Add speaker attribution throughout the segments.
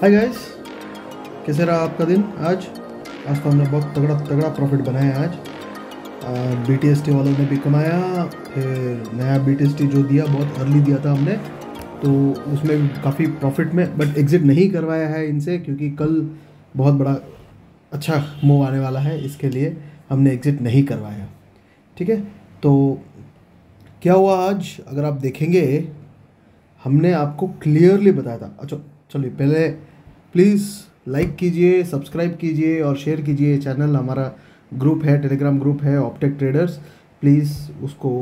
Speaker 1: Hi guys, कैसे रहा आपका दिन आज। आज तो हमने बहुत तगड़ा तगड़ा प्रॉफिट बनाया आज। BTST वालों ने भी कमाया, फिर नया BTST जो दिया बहुत अर्ली दिया था हमने, तो उसमें भी काफ़ी प्रॉफिट में, बट एग्ज़िट नहीं करवाया है इनसे क्योंकि कल बहुत बड़ा अच्छा मूव आने वाला है, इसके लिए हमने एग्ज़िट नहीं करवाया। ठीक है, तो क्या हुआ आज अगर आप देखेंगे, हमने आपको क्लियरली बताया था। अच्छा चलिए, पहले प्लीज़ लाइक कीजिए, सब्सक्राइब कीजिए और शेयर कीजिए चैनल। हमारा ग्रुप है, टेलीग्राम ग्रुप है ऑप्टेक ट्रेडर्स, प्लीज़ उसको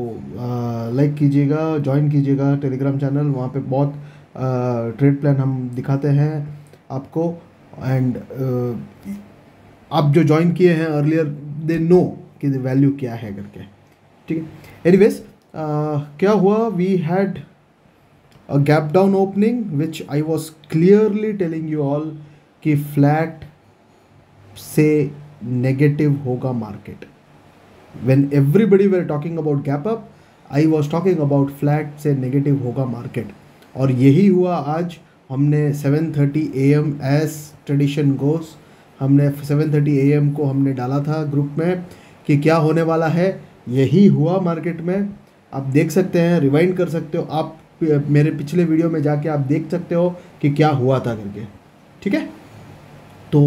Speaker 1: लाइक कीजिएगा, ज्वाइन कीजिएगा टेलीग्राम चैनल। वहाँ पे बहुत ट्रेड प्लान हम दिखाते हैं आपको, एंड आप जो ज्वाइन किए हैं अर्लियर दे नो कि वैल्यू क्या है करके। ठीक है, एनीवेज क्या हुआ, we had a gap down opening which I was clearly telling you all कि flat से negative होगा market. When everybody were talking about gap up, I was talking about flat से negative होगा market, और यही हुआ आज। हमने 7:30 AM as tradition goes, हमने 7:30 AM को हमने डाला था ग्रुप में कि क्या होने वाला है, यही हुआ मार्केट में। आप देख सकते हैं, रिवाइंड कर सकते हो आप, मेरे पिछले वीडियो में जाके आप देख सकते हो कि क्या हुआ था करके। ठीक है, तो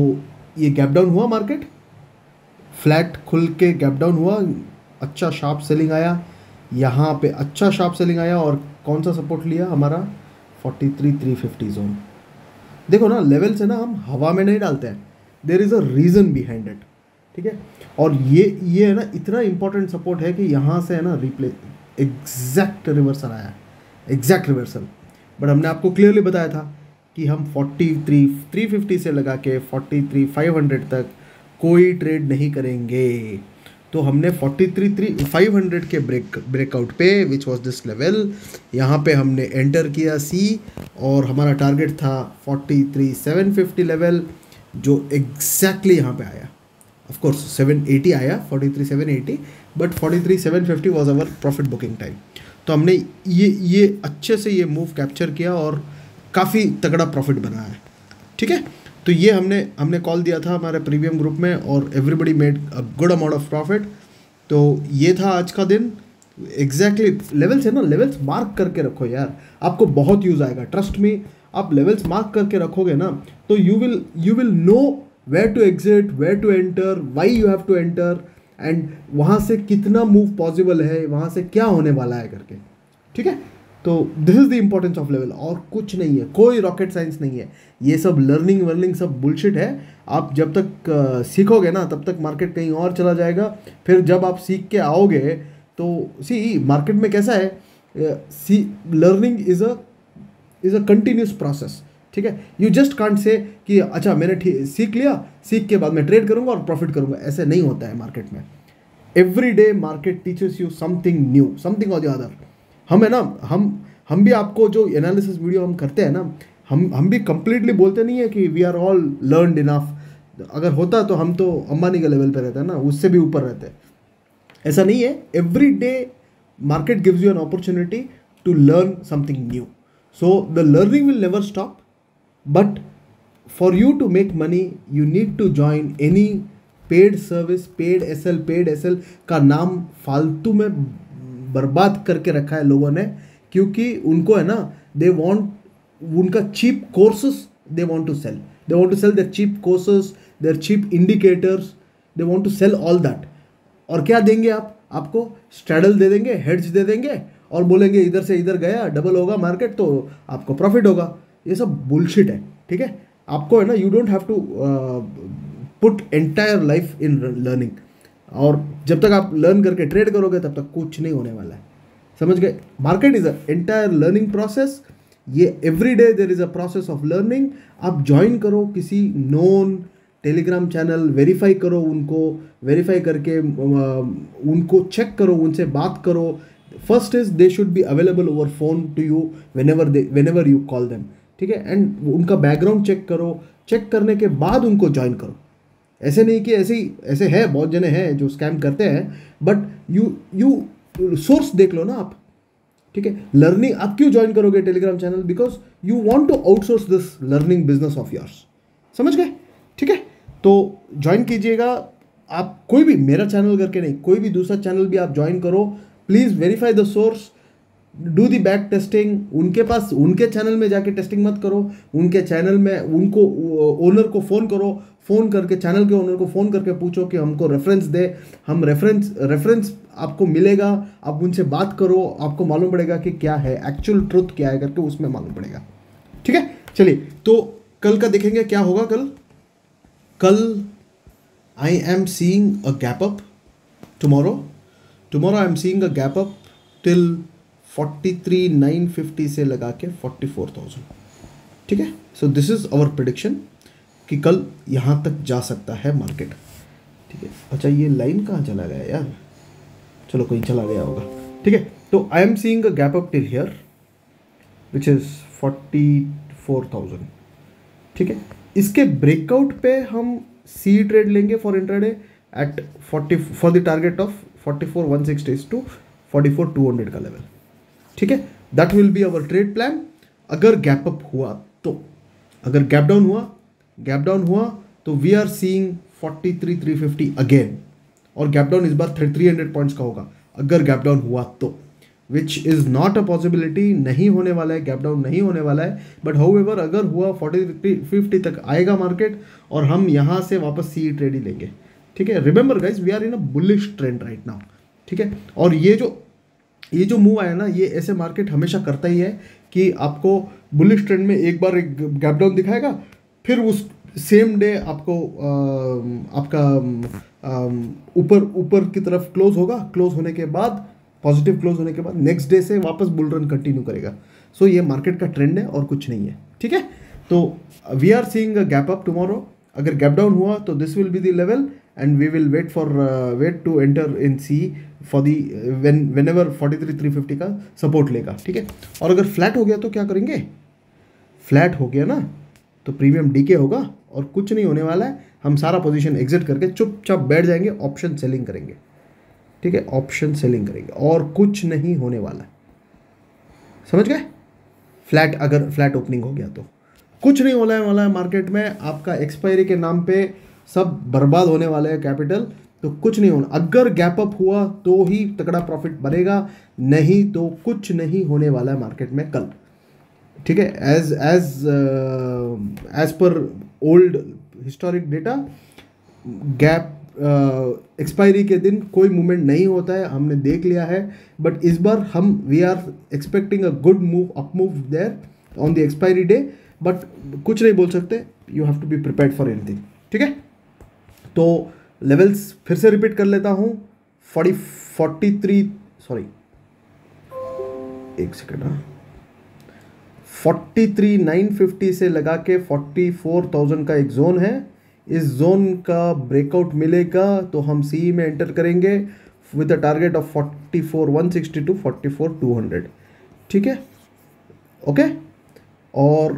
Speaker 1: ये गैप डाउन हुआ, मार्केट फ्लैट खुल के गैप डाउन हुआ, अच्छा शार्प सेलिंग आया यहाँ पे, अच्छा शार्प सेलिंग आया, और कौन सा सपोर्ट लिया हमारा 43,350 जोन। देखो ना, लेवल से ना हम हवा में नहीं डालते हैं, there is a reason behind it. ठीक है, और ये है ना, इतना इंपॉर्टेंट सपोर्ट है कि यहाँ से है ना रिप्लेस एग्जैक्ट रिवर्सल आया, एग्जैक्ट रिवर्सल। बट हमने आपको क्लियरली बताया था कि हम 43,350 से लगा के 43,500 तक कोई ट्रेड नहीं करेंगे। तो हमने 43,500 के ब्रेकआउट पे, विच वॉज दिस लेवल, यहाँ पे हमने एंटर किया सी, और हमारा टारगेट था 43,750 लेवल, जो एग्जैक्टली यहाँ पे आया। ऑफ कोर्स 780 आया, 43,780, but 43,750 was our profit booking time. तो हमने ये अच्छे से ये मूव कैप्चर किया और काफ़ी तगड़ा प्रॉफिट बनाया है। ठीक है, तो ये हमने कॉल दिया था हमारे प्रीमियम ग्रुप में, और everybody made a good amount of profit. तो ये था आज का दिन। एग्जैक्टली लेवल्स है ना, लेवल्स मार्क करके रखो यार, आपको बहुत यूज़ आएगा, ट्रस्ट मी। आप लेवल्स मार्क करके रखोगे ना, तो you will know where to exit, where to enter, why you have to enter, and वहाँ से कितना मूव पॉसिबल है, वहाँ से क्या होने वाला है करके। ठीक है, तो this is the importance of level, और कुछ नहीं है, कोई रॉकेट साइंस नहीं है, ये सब लर्निंग सब बुलशिट है। आप जब तक सीखोगे ना, तब तक मार्केट कहीं और चला जाएगा। फिर जब आप सीख के आओगे तो सी मार्केट में कैसा है, learning is a continuous process. ठीक है, यू जस्ट कांट से कि अच्छा मैंने सीख लिया, सीख के बाद मैं ट्रेड करूंगा और प्रॉफिट करूंगा, ऐसे नहीं होता है मार्केट में। Every day market teachers you something new, something और द अदर। हम है ना, हम भी आपको जो एनालिसिस वीडियो हम करते हैं ना, हम भी कंप्लीटली बोलते नहीं है कि we are all learned enough. अगर होता तो हम तो अंबानी के लेवल पे रहते हैं ना, उससे भी ऊपर रहते हैं। ऐसा नहीं है, every day market gives you an opportunity to learn something new, so the learning will never stop. But for you to make money, you need to join any paid service, paid SL का नाम फालतू में बर्बाद करके रखा है लोगों ने, क्योंकि उनको है ना, दे वांट उनका cheap courses, they want to sell their cheap courses, their cheap indicators, they want to sell all that. और क्या देंगे आपको स्ट्रैडल दे देंगे, हेड्स दे देंगे, और बोलेंगे इधर से इधर गया डबल होगा मार्केट तो आपको प्रॉफिट होगा। ये सब बुलशिट है। ठीक है, आपको है ना, you don't have to put entire life in learning, और जब तक आप लर्न करके ट्रेड करोगे तब तक कुछ नहीं होने वाला है, समझ गए। Market is a entire learning process, ये every day there is a process of learning. आप ज्वाइन करो किसी नोन टेलीग्राम चैनल, वेरीफाई करो उनको, वेरीफाई करके उनको चेक करो, उनसे बात करो। First is they should be available over phone to you whenever you call them। ठीक है, एंड उनका बैकग्राउंड चेक करो, चेक करने के बाद उनको ज्वाइन करो। ऐसे नहीं कि ऐसे है, बहुत जने हैं जो स्कैम करते हैं, बट यू सोर्स देख लो ना आप, ठीक है। लर्निंग आप क्यों ज्वाइन करोगे Telegram channel? Because you want to outsource this learning business of yours. समझ गए? ठीक है, तो ज्वाइन कीजिएगा आप। कोई भी मेरा चैनल करके नहीं, कोई भी दूसरा चैनल भी आप ज्वाइन करो, please verify the source, do the back testing. उनके पास, उनके चैनल में जाके टेस्टिंग मत करो, उनके चैनल में उनको ओनर को फ़ोन करो, फ़ोन करके चैनल के ओनर को फ़ोन करके पूछो कि हमको रेफरेंस दे। हम रेफरेंस आपको मिलेगा, आप उनसे बात करो, आपको मालूम पड़ेगा कि क्या है एक्चुअल ट्रुथ, क्या है करके उसमें मालूम पड़ेगा। ठीक है, चलिए तो कल का देखेंगे क्या होगा। कल I am seeing a gap up tomorrow I am seeing a gap up till 43,950 से लगा के 44,000। ठीक है, so this is our prediction कि कल यहाँ तक जा सकता है मार्केट। ठीक है, अच्छा ये लाइन कहाँ चला गया यार? चलो कहीं चला गया होगा। ठीक है, तो I am seeing a gap up till here which is 44,000। ठीक है, इसके ब्रेकआउट पे हम सी ट्रेड लेंगे for intraday at 40 for the target of 44,160 to 44,200 का लेवल। ठीक है, that will be our trade plan. अगर गैप अप हुआ तो, अगर गैप डाउन हुआ तो वी आर सीइंग 43,350 अगेन, और गैप डाउन इस बार 300 पॉइंट्स का होगा अगर गैप डाउन हुआ तो, which is not a possibility. नहीं होने वाला है, गैप डाउन नहीं होने वाला है, बट हाउएवर अगर हुआ 43,50 तक आएगा मार्केट और हम यहाँ से वापस सी ट्रेड ही लेंगे। ठीक है, remember guys we are in a bullish trend right now. ठीक है, और ये जो मूव आया ना, ये ऐसे मार्केट हमेशा करता ही है कि आपको बुलिश ट्रेंड में एक बार एक गैप डाउन दिखाएगा, फिर उस सेम डे आपको आपका ऊपर की तरफ क्लोज होगा, क्लोज होने के बाद पॉजिटिव क्लोज होने के बाद नेक्स्ट डे से वापस बुल रन कंटिन्यू करेगा। सो ये मार्केट का ट्रेंड है और कुछ नहीं है। ठीक है, तो we are seeing a gap up tomorrow. अगर गैप डाउन हुआ तो this will be the level and we will wait to enter in C for the whenever 43,350 का सपोर्ट लेगा। ठीक है, और अगर फ्लैट हो गया तो क्या करेंगे? फ्लैट हो गया ना तो प्रीमियम डीके होगा और कुछ नहीं होने वाला है। हम सारा पोजीशन एग्जिट करके चुपचाप बैठ जाएंगे, ऑप्शन सेलिंग करेंगे। ठीक है, ऑप्शन सेलिंग करेंगे और कुछ नहीं होने वाला है। समझ गए? फ्लैट, अगर फ्लैट ओपनिंग हो गया तो कुछ नहीं होने वाला है मार्केट में। आपका एक्सपायरी के नाम पे सब बर्बाद होने वाले हैं कैपिटल, तो कुछ नहीं होना। अगर गैप अप हुआ तो ही तगड़ा प्रॉफिट बनेगा, नहीं तो कुछ नहीं होने वाला है मार्केट में कल। ठीक है, as per old historic data, gap expiry के दिन कोई मूवमेंट नहीं होता है, हमने देख लिया है। बट इस बार we are expecting a good move, up move there on the expiry day, but कुछ नहीं बोल सकते। You have to be prepared for anything. ठीक है, तो लेवल्स फिर से रिपीट कर लेता हूँ। 43,950 से लगा के 44,000 का एक जोन है। इस जोन का ब्रेकआउट मिलेगा तो हम सी में एंटर करेंगे with a target of 44,160 to 44,200। ठीक है, ओके। और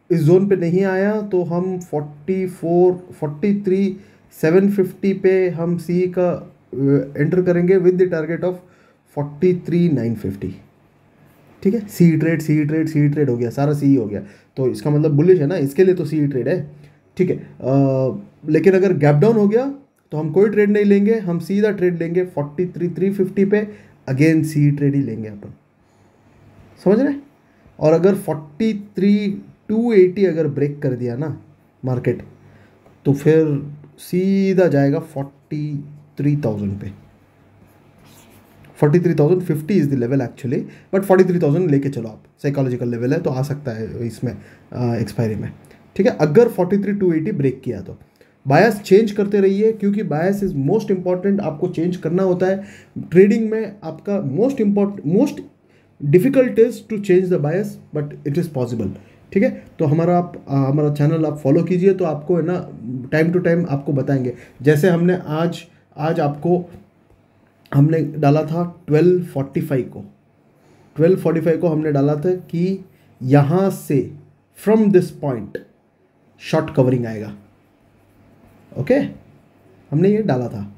Speaker 1: इस जोन पे नहीं आया तो हम 43,750 पे हम सी का एंटर करेंगे विद द टारगेट ऑफ 43,950। ठीक है, सी ट्रेड हो गया, सारा सी हो गया, तो इसका मतलब बुलिश है ना, इसके लिए तो सी ट्रेड है। ठीक है, लेकिन अगर गैप डाउन हो गया तो हम कोई ट्रेड नहीं लेंगे, हम सीधा ट्रेड लेंगे 43,350 पे, अगेन सी ट्रेड ही लेंगे अपन। समझ रहे? और अगर 43,280 अगर ब्रेक कर दिया ना मार्केट, तो फिर सीधा जाएगा 43,000 पे। 43,050 is the level actually, but 43,000 लेके चलो आप, साइकोलॉजिकल लेवल है तो आ सकता है इसमें एक्सपायरी में। ठीक है, अगर 43,280 ब्रेक किया तो बायस चेंज करते रहिए, क्योंकि बायस इज मोस्ट इंपॉर्टेंट, आपको चेंज करना होता है ट्रेडिंग में। आपका most difficult is to change the bias, but it is possible. ठीक है, तो हमारा चैनल आप फॉलो कीजिए, तो आपको है ना टाइम टू टाइम आपको बताएंगे। जैसे हमने आज आपको हमने डाला था 1245 को हमने डाला था कि यहाँ से from this point short covering आएगा। ओके, हमने ये डाला था।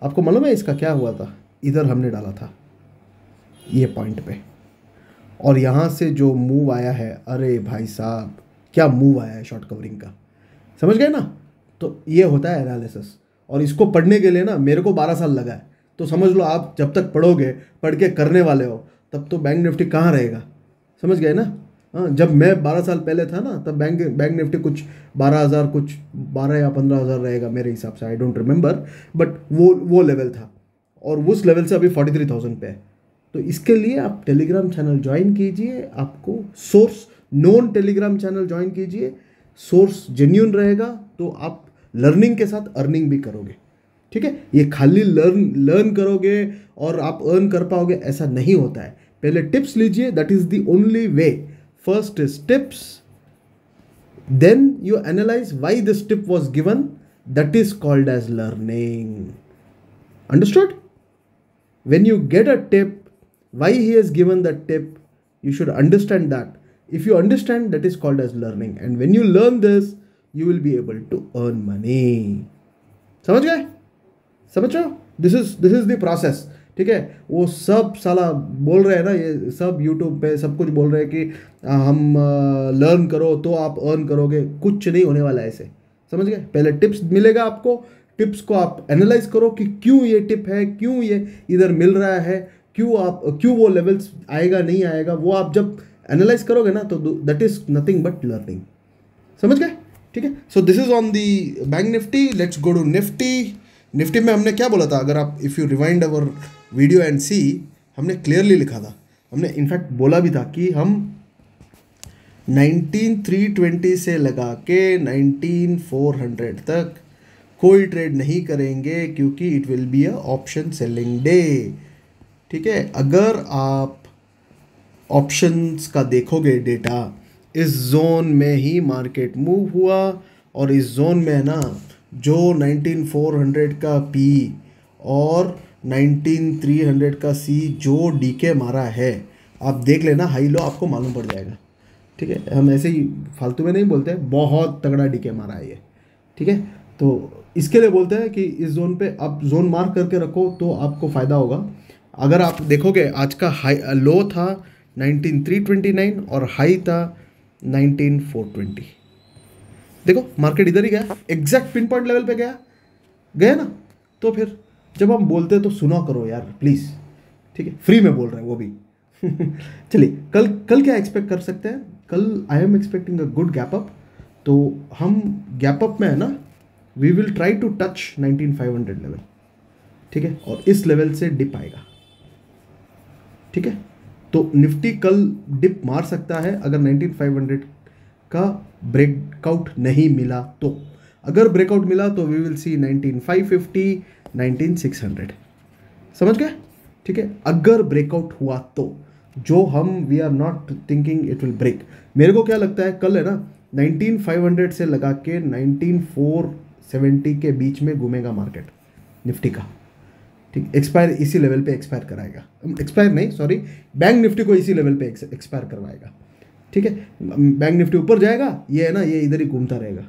Speaker 1: आपको मालूम है इसका क्या हुआ था? इधर हमने डाला था, ये पॉइंट पे, और यहाँ से जो मूव आया है, अरे भाई साहब क्या मूव आया है शॉर्ट कवरिंग का, समझ गए ना। तो ये होता है एनालिसिस, और इसको पढ़ने के लिए ना मेरे को 12 साल लगा है। तो समझ लो आप जब तक पढ़ोगे, पढ़ के करने वाले हो, तब तो बैंक निफ्टी कहाँ रहेगा, समझ गए ना। हाँ, जब मैं 12 साल पहले था ना, तब बैंक निफ्टी कुछ 12,000, कुछ 12 या 15,000 रहेगा मेरे हिसाब से, आई डोंट रिमेंबर, बट वो लेवल था, और उस लेवल से अभी 43,000 पे है। तो इसके लिए आप टेलीग्राम चैनल ज्वाइन कीजिए, आपको source known Telegram channel join कीजिए, सोर्स जेन्यून रहेगा, तो आप लर्निंग के साथ अर्निंग भी करोगे। ठीक है, ये खाली लर्न करोगे और आप अर्न कर पाओगे ऐसा नहीं होता है। पहले टिप्स लीजिए, that is the only way. First is tips, then you analyse why this tip was given, that is called as learning. Understood? When you get a tip, why he has given that tip, you should understand that. If you understand, that is called as learning, and when you learn this, you will be able to earn money. समझ गए? समझ रहे हो? This is the process. ठीक है, वो सब साला बोल रहे हैं ना, ये सब यूट्यूब पे सब कुछ बोल रहे हैं कि हम लर्न करो तो आप अर्न करोगे, कुछ नहीं होने वाला है ऐसे, समझ गए। पहले टिप्स मिलेगा आपको, टिप्स को आप एनालाइज करो कि क्यों ये टिप है, क्यों ये इधर मिल रहा है, क्यों वो लेवल्स आएगा नहीं आएगा, वो आप जब एनालाइज करोगे ना, तो that is nothing but learning. समझ गए? ठीक है, so this is on the bank Nifty. Let's go to Nifty. Nifty में हमने क्या बोला था, अगर आप if you rewind our video and see, हमने क्लियरली लिखा था, हमने इनफैक्ट बोला भी था कि हम 19,320 से लगा के 19,400 तक कोई ट्रेड नहीं करेंगे, क्योंकि it will be a option selling day. ठीक है, अगर आप ऑप्शंस का देखोगे डेटा, इस जोन में ही मार्केट मूव हुआ, और इस जोन में ना जो 19,400 का पी और 19,300 का सी जो डीके मारा है, आप देख लेना, हाई लो आपको मालूम पड़ जाएगा। ठीक है, हम ऐसे ही फालतू में नहीं बोलते, बहुत तगड़ा डीके मारा है ये। ठीक है, तो इसके लिए बोलते हैं कि इस जोन पे आप जोन मार्क करके रखो तो आपको फ़ायदा होगा। अगर आप देखोगे आज का हाई लो था 19,329 और हाई था 19,420। देखो मार्केट इधर ही गया, एग्जैक्ट पिन पॉइंट लेवल पे गया ना। तो फिर जब हम बोलते हैं तो सुना करो यार प्लीज़। ठीक है, फ्री में बोल रहे हैं वो भी। चलिए, कल क्या एक्सपेक्ट कर सकते हैं? कल I am expecting a good gap up. तो हम गैप अप में है ना, we will try to touch 19,500 level. ठीक है, और इस लेवल से डिप आएगा। ठीक है, तो निफ्टी कल डिप मार सकता है अगर 19,500 का ब्रेकआउट नहीं मिला तो। अगर ब्रेकआउट मिला तो वी विल सी 19,550, 19,600। समझ गए? ठीक है, अगर ब्रेकआउट हुआ तो, जो हम we are not thinking it will break. मेरे को क्या लगता है, कल है ना 19,500 से लगा के 19,470 के बीच में घूमेगा मार्केट निफ्टी का। ठीक, एक्सपायर इसी लेवल पे एक्सपायर कराएगा, एक्सपायर नहीं सॉरी, बैंक निफ्टी को इसी लेवल पे एक्सपायर करवाएगा। ठीक है, बैंक निफ्टी ऊपर जाएगा, ये है ना, ये इधर ही घूमता रहेगा,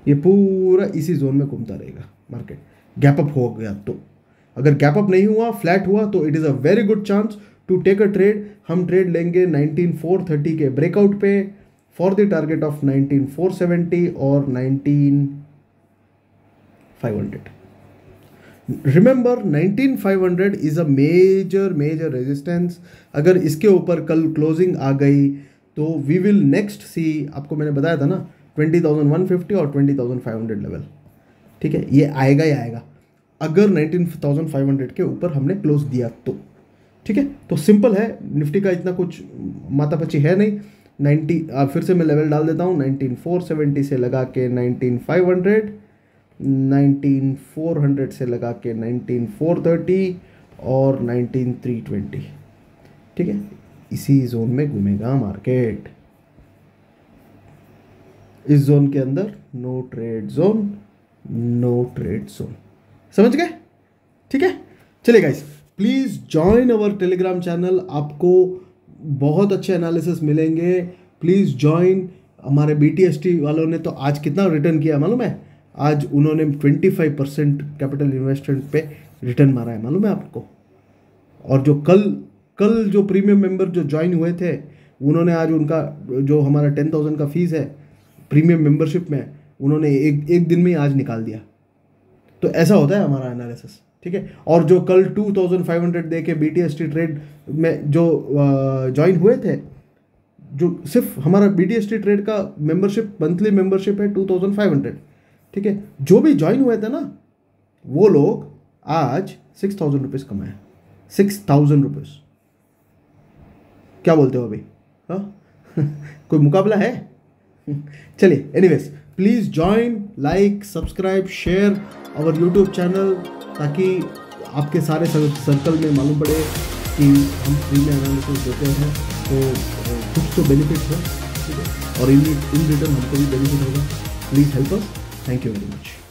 Speaker 1: ये पूरा इसी जोन में घूमता रहेगा मार्केट। गैप अप हो गया तो, अगर गैप अप नहीं हुआ, फ्लैट हुआ, तो it is a very good chance to take a trade. हम ट्रेड लेंगे 19,430 के ब्रेकआउट पे फॉर द टारगेट ऑफ 19,470 और 19,500। Remember 19,500 is a major resistance. अगर इसके ऊपर कल क्लोजिंग आ गई तो वी विल नेक्स्ट सी, आपको मैंने बताया था ना 20,150 और 20,500 लेवल। ठीक है, ये आएगा ही आएगा अगर 19,500 के ऊपर हमने क्लोज दिया तो। ठीक है, तो सिंपल है, निफ्टी का इतना कुछ मातापची है नहीं। 90 फिर से मैं लेवल डाल देता हूँ, 19,470 से लगा के 19,500, 19,400 से लगा के 19,430 और 19,320। ठीक है, इसी जोन में घूमेगा मार्केट। इस जोन के अंदर no trade zone, no trade zone. समझ गए? ठीक है, चलिए guys, please join our Telegram channel, आपको बहुत अच्छे एनालिसिस मिलेंगे। Please join. हमारे BTST वालों ने तो आज कितना रिटर्न किया मालूम है? आज उन्होंने 25% कैपिटल इन्वेस्टमेंट पे रिटर्न मारा है, मालूम है आपको? और जो कल कल जो प्रीमियम मेंबर जो ज्वाइन हुए थे, उन्होंने आज उनका जो हमारा 10,000 का फीस है प्रीमियम मेंबरशिप में, उन्होंने एक दिन में ही आज निकाल दिया। तो ऐसा होता है हमारा एनालिसिस, ठीक है। और जो कल 2500 दे के BTST ट्रेड में जो ज्वाइन हुए थे, जो सिर्फ हमारा BTST ट्रेड का मेंबरशिप, मंथली मेंबरशिप है 2500, ठीक है। जो भी ज्वाइन हुए थे ना, वो लोग आज 6,000 रुपीज़ कमाए, 6,000 रुपीज़। क्या बोलते हो अभी? हाँ कोई मुकाबला है? चलिए, anyways please join, like, subscribe, share our YouTube channel, ताकि आपके सारे सर्कल में मालूम पड़े कि हम फ्री में एनालिसिस देते हैं। तो कुछ तो बेनिफिट है, ठीक है, और इन रिटर्न हमको भी बेनिफिट होगा। Please help us. Thank you very much.